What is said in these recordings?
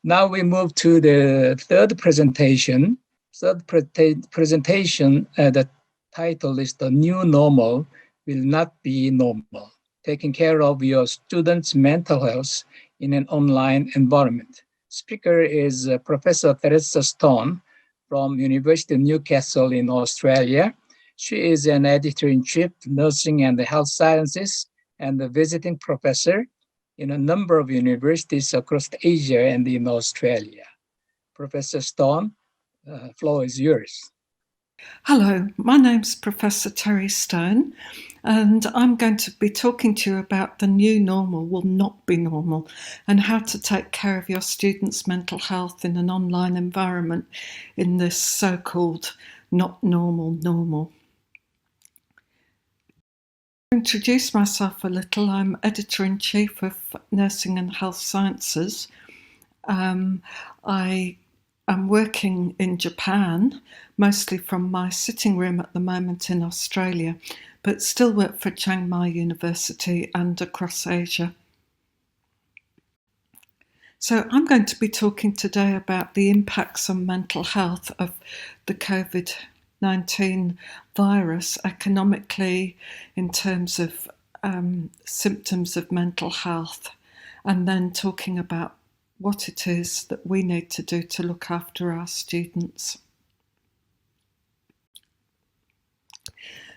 Now we move to the third presentation. The title is "The New Normal Will Not Be Normal, Taking Care of Your Students' Mental Health in an Online Environment." Speaker is Professor Teresa Stone from University of Newcastle in Australia. She is an editor-in-chief, nursing and health sciences, and a visiting professor in a number of universities across Asia and in Australia. Professor Stone, the floor is yours. Hello, my name's Professor Terry Stone, and I'm going to be talking to you about the new normal will not be normal and how to take care of your students' mental health in an online environment in this so-called not normal normal. To introduce myself a little, I'm Editor-in-Chief of Nursing and Health Sciences. I'm working in Japan, mostly from my sitting room at the moment in Australia, but still work for Chiang Mai University and across Asia. So I'm going to be talking today about the impacts on mental health of the COVID-19 virus economically in terms of symptoms of mental health, and then talking about what it is that we need to do to look after our students.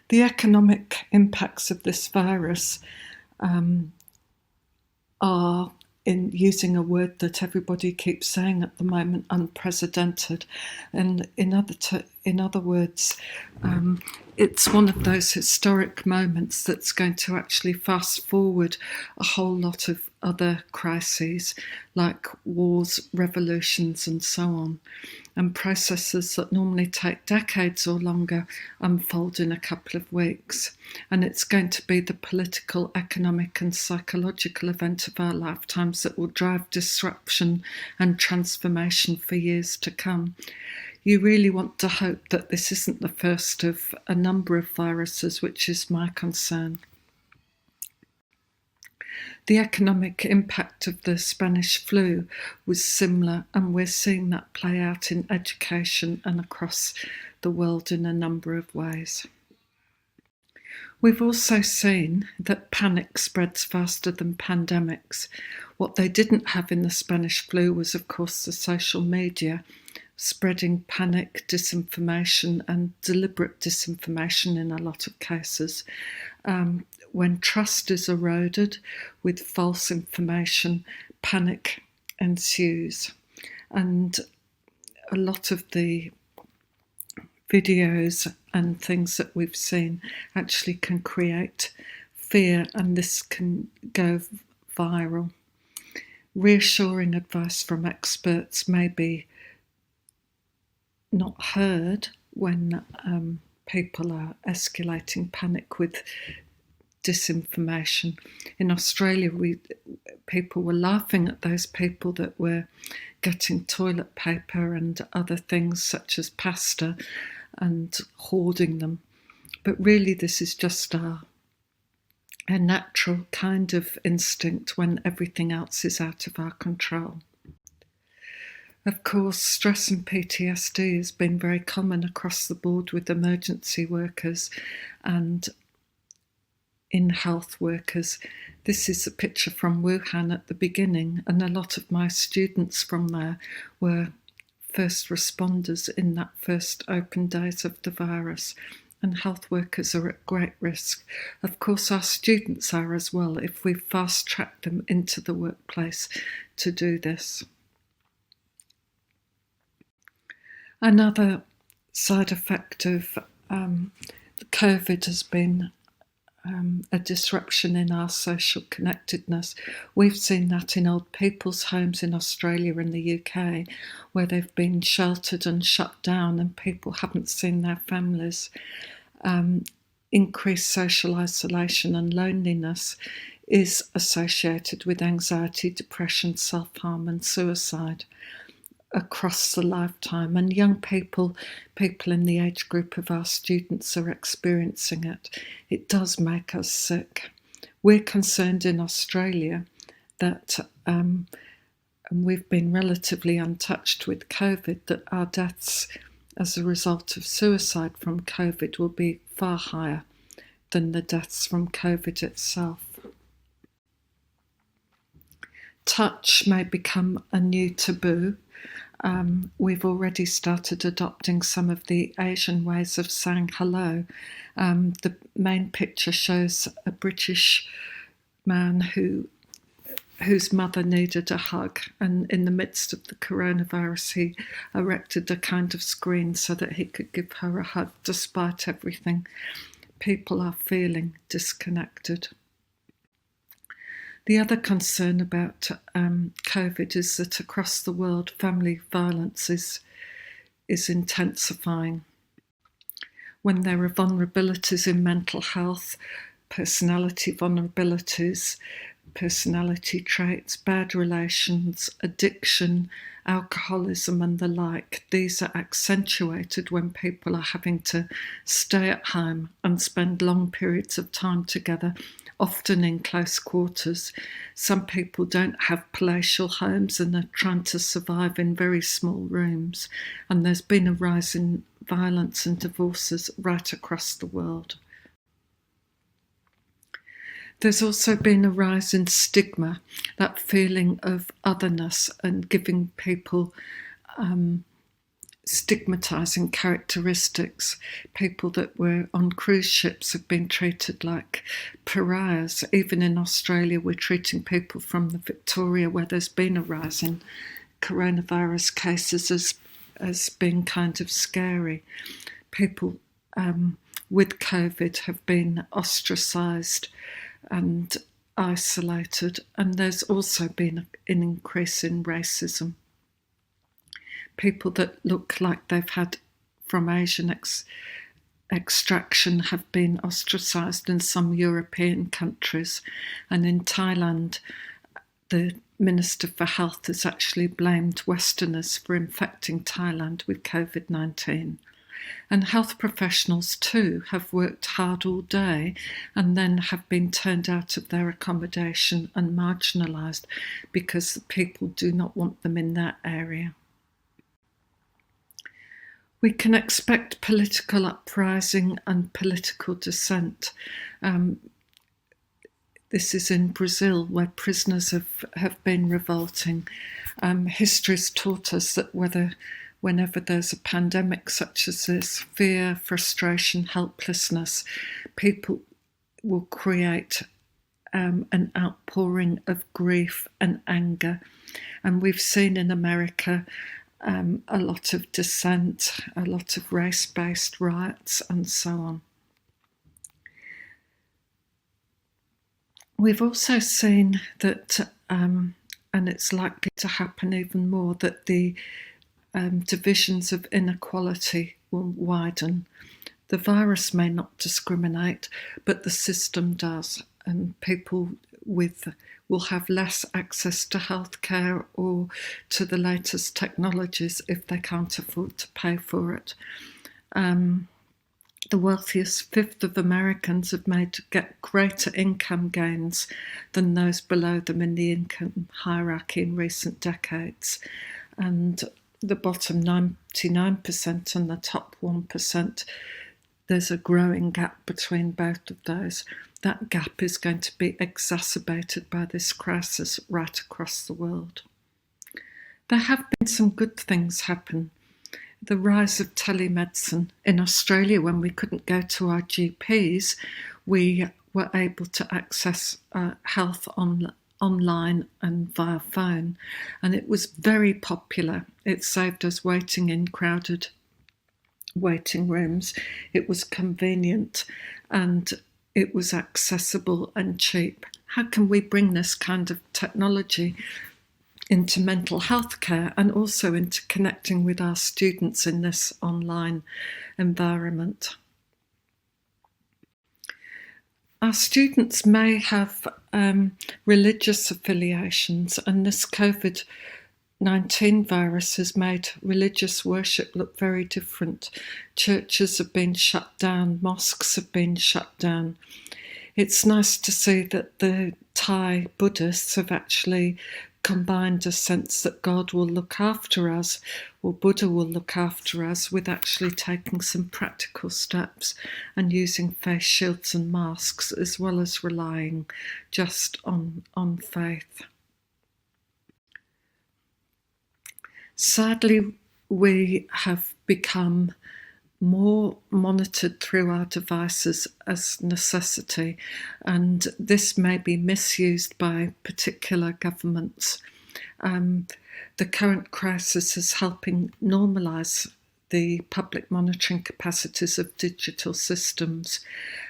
The economic impacts of this virus are, in using a word that everybody keeps saying at the moment, unprecedented. And in other words, it's one of those historic moments that's going to actually fast forward a whole lot of other crises like wars, revolutions and so on, and processes that normally take decades or longer unfold in a couple of weeks. And it's going to be the political, economic and psychological event of our lifetimes that will drive disruption and transformation for years to come. You really want to hope that this isn't the first of a number of viruses, which is my concern. The economic impact of the Spanish flu was similar, and we're seeing that play out in education and across the world in a number of ways. We've also seen that panic spreads faster than pandemics. What they didn't have in the Spanish flu was, of course, the social media, spreading panic, disinformation and deliberate disinformation in a lot of cases. When trust is eroded with false information, panic ensues. And a lot of the videos and things that we've seen actually can create fear, and this can go viral. Reassuring advice from experts may be not heard when people are escalating panic with disinformation. In Australia, people were laughing at those people that were getting toilet paper and other things such as pasta and hoarding them. But really this is just a natural kind of instinct when everything else is out of our control. Of course, stress and PTSD has been very common across the board with emergency workers and in health workers. This is a picture from Wuhan at the beginning, and a lot of my students from there were first responders in that first open days of the virus, and health workers are at great risk. Of course, our students are as well if we fast-track them into the workplace to do this. Another side effect of COVID has been a disruption in our social connectedness. We've seen that in old people's homes in Australia and the UK, where they've been sheltered and shut down and people haven't seen their families. Increased social isolation and loneliness is associated with anxiety, depression, self-harm and suicide across the lifetime, and young people in the age group of our students are experiencing it. It does make us sick. We're concerned in Australia that and we've been relatively untouched with COVID, that our deaths as a result of suicide from COVID will be far higher than the deaths from COVID itself. Touch may become a new taboo. We've already started adopting some of the Asian ways of saying hello. The main picture shows a British man whose mother needed a hug, and in the midst of the coronavirus he erected a kind of screen so that he could give her a hug despite everything. People are feeling disconnected. The other concern about COVID is that across the world family violence is intensifying. When there are vulnerabilities in mental health, personality vulnerabilities, personality traits, bad relations, addiction, alcoholism and the like, these are accentuated when people are having to stay at home and spend long periods of time together, often in close quarters. Some people don't have palatial homes and are trying to survive in very small rooms, and there's been a rise in violence and divorces right across the world. There's also been a rise in stigma, that feeling of otherness, and giving people stigmatising characteristics. People that were on cruise ships have been treated like pariahs. Even in Australia, we're treating people from the Victoria, where there's been a rise in coronavirus cases, as being kind of scary. People with COVID have been ostracised and isolated, and there's also been an increase in racism. People that look like they've had from Asian extraction have been ostracised in some European countries, and in Thailand the Minister for Health has actually blamed Westerners for infecting Thailand with COVID-19. And health professionals too have worked hard all day and then have been turned out of their accommodation and marginalised because the people do not want them in that area. We can expect political uprising and political dissent. This is in Brazil, where prisoners have been revolting. History's taught us that whenever there's a pandemic such as this, fear, frustration, helplessness, people will create an outpouring of grief and anger. And we've seen in America a lot of dissent, a lot of race-based riots, and so on. We've also seen that, and it's likely to happen even more, that the divisions of inequality will widen. The virus may not discriminate, but the system does, and people will have less access to healthcare or to the latest technologies if they can't afford to pay for it. The wealthiest fifth of Americans have get greater income gains than those below them in the income hierarchy in recent decades. And the bottom 99% and the top 1%, there's a growing gap between both of those. That gap is going to be exacerbated by this crisis right across the world. There have been some good things happen. The rise of telemedicine. In Australia, when we couldn't go to our GPs, we were able to access health online and via phone, and it was very popular. It saved us waiting in crowded waiting rooms. It was convenient and it was accessible and cheap. How can we bring this kind of technology into mental health care and also into connecting with our students in this online environment? Our students may have religious affiliations, and this COVID-19 virus has made religious worship look very different. Churches have been shut down, mosques have been shut down. It's nice to see that the Thai Buddhists have actually combined a sense that God will look after us, or Buddha will look after us, with actually taking some practical steps and using face shields and masks, as well as relying just on faith. Sadly, we have become more monitored through our devices as necessity, and this may be misused by particular governments. The current crisis is helping normalise the public monitoring capacities of digital systems,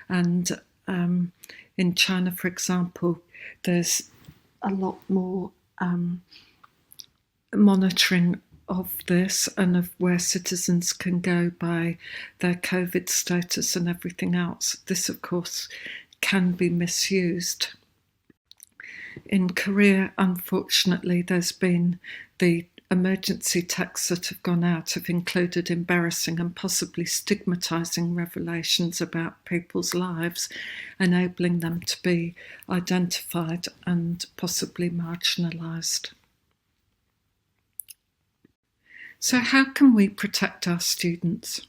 and in China, for example, there's a lot more monitoring of this and of where citizens can go by their COVID status and everything else. This, of course, can be misused. In Korea, unfortunately, there's been the emergency texts that have gone out have included embarrassing and possibly stigmatising revelations about people's lives, enabling them to be identified and possibly marginalised. So how can we protect our students?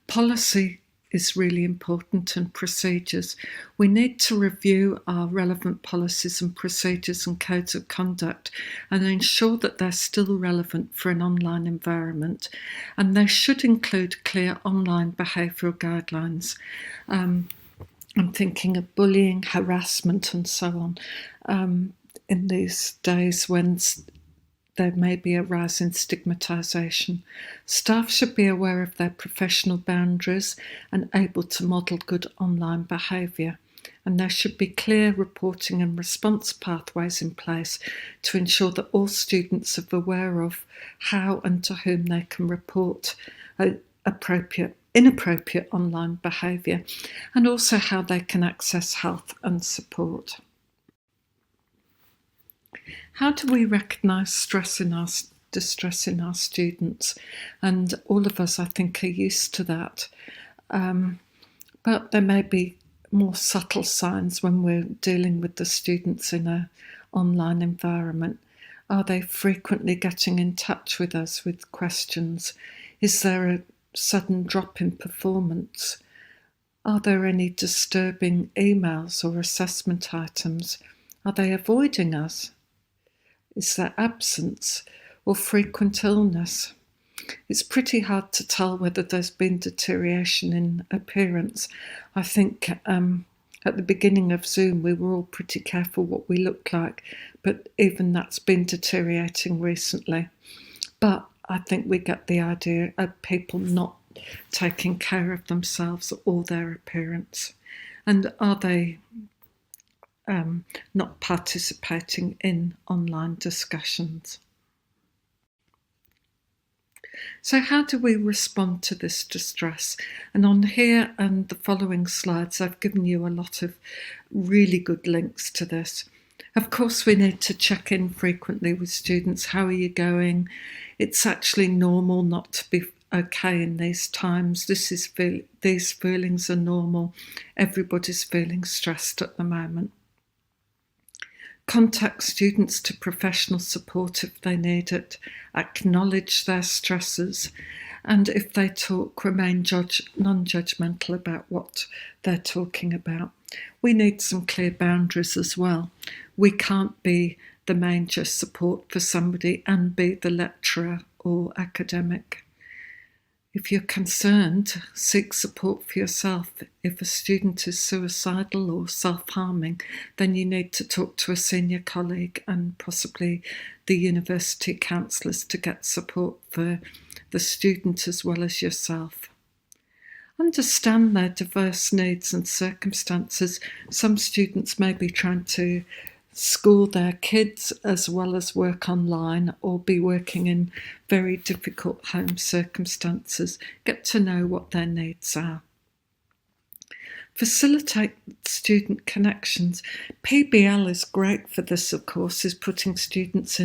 Policy is really important, and procedures. We need to review our relevant policies and procedures and codes of conduct and ensure that they're still relevant for an online environment, and they should include clear online behavioural guidelines. I'm thinking of bullying, harassment and so on in these days when there may be a rise in stigmatisation. Staff should be aware of their professional boundaries and able to model good online behaviour. And there should be clear reporting and response pathways in place to ensure that all students are aware of how and to whom they can report inappropriate online behaviour, and also how they can access help and support. How do we recognise distress in our students? And all of us, I think, are used to that. But there may be more subtle signs when we're dealing with the students in an online environment. Are they frequently getting in touch with us with questions? Is there a sudden drop in performance? Are there any disturbing emails or assessment items? Are they avoiding us? Is there absence or frequent illness? It's pretty hard to tell whether there's been deterioration in appearance. I think at the beginning of Zoom we were all pretty careful what we looked like, but even that's been deteriorating recently. But I think we get the idea of people not taking care of themselves or their appearance. And are they not participating in online discussions? So how do we respond to this distress? And on here and the following slides, I've given you a lot of really good links to this. Of course, we need to check in frequently with students. How are you going? It's actually normal not to be okay in these times. These feelings are normal. Everybody's feeling stressed at the moment. Contact students to professional support if they need it. Acknowledge their stresses, and if they talk, remain non-judgmental about what they're talking about. We need some clear boundaries as well. We can't be the major support for somebody and be the lecturer or academic. If you're concerned, seek support for yourself. If a student is suicidal or self-harming, then you need to talk to a senior colleague and possibly the university counsellors to get support for the student as well as yourself. Understand their diverse needs and circumstances. Some students may be trying to school their kids as well as work online, or be working in very difficult home circumstances. Get to know what their needs are. Facilitate student connections. PBL is great for this, of course, is putting students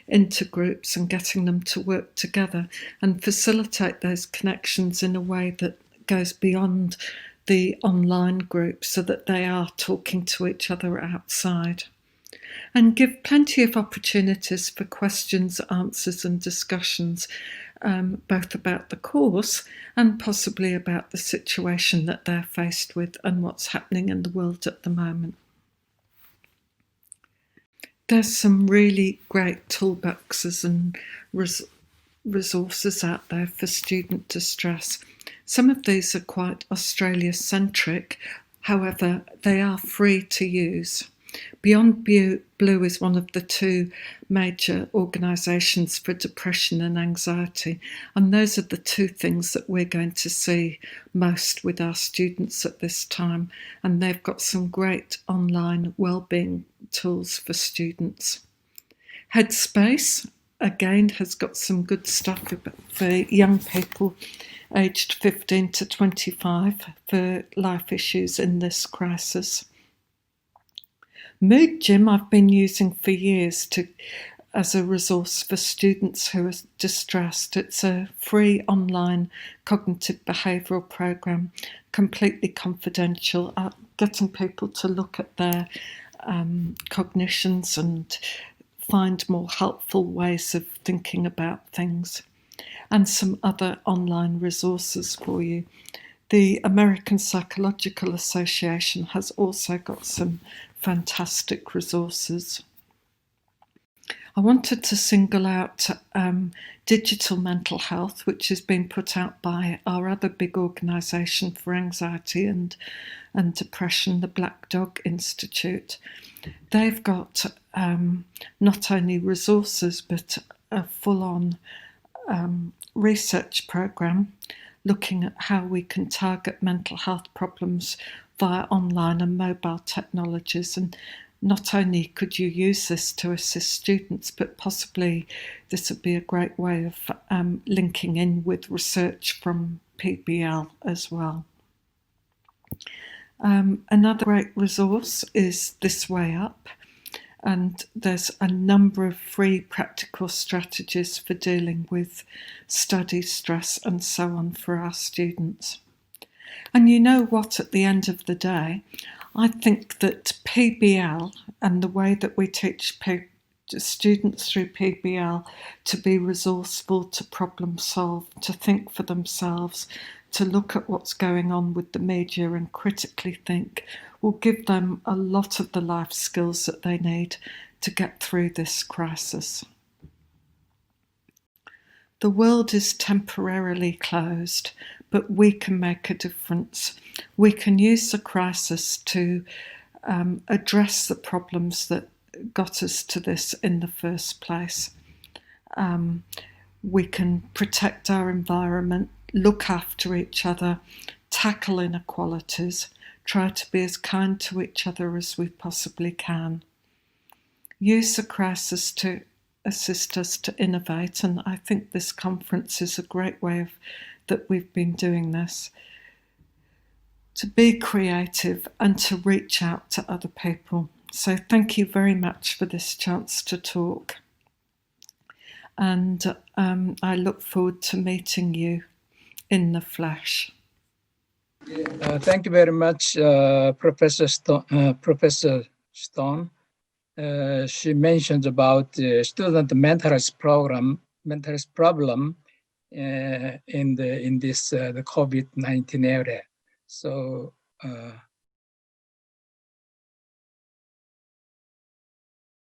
into groups and getting them to work together and facilitate those connections in a way that goes beyond the online group so that they are talking to each other outside. and give plenty of opportunities for questions, answers and discussions, both about the course and possibly about the situation that they're faced with and what's happening in the world at the moment. There's some really great toolboxes and resources out there for student distress. Some of these are quite Australia-centric, however, they are free to use. Beyond Blue is one of the two major organisations for depression and anxiety, and those are the two things that we're going to see most with our students at this time, and they've got some great online wellbeing tools for students. Headspace, again, has got some good stuff for young people aged 15 to 25 for life issues in this crisis. Mood Gym I've been using for years as a resource for students who are distressed. It's a free online cognitive behavioural program, completely confidential, getting people to look at their cognitions and find more helpful ways of thinking about things, and some other online resources for you. The American Psychological Association has also got some fantastic resources. I wanted to single out digital mental health, which has been put out by our other big organisation for anxiety and depression, the Black Dog Institute. They've got not only resources but a full-on research programme looking at how we can target mental health problems via online and mobile technologies. And not only could you use this to assist students, but possibly this would be a great way of linking in with research from PBL as well. Another great resource is This Way Up, and there's a number of free practical strategies for dealing with study stress and so on for our students. And you know what, at the end of the day, I think that PBL and the way that we teach students through PBL to be resourceful, to problem solve, to think for themselves, to look at what's going on with the media and critically think, will give them a lot of the life skills that they need to get through this crisis. The world is temporarily closed, but we can make a difference. We can use the crisis to address the problems that got us to this in the first place. We can protect our environment, look after each other, tackle inequalities, try to be as kind to each other as we possibly can. Use the crisis to assist us to innovate, and I think this conference is a great way that we've been doing this, to be creative and to reach out to other people. So thank you very much for this chance to talk, and I look forward to meeting you in the flesh. Thank you very much, Professor Stone. She mentioned about the student mental health problem in this the COVID-19 era. So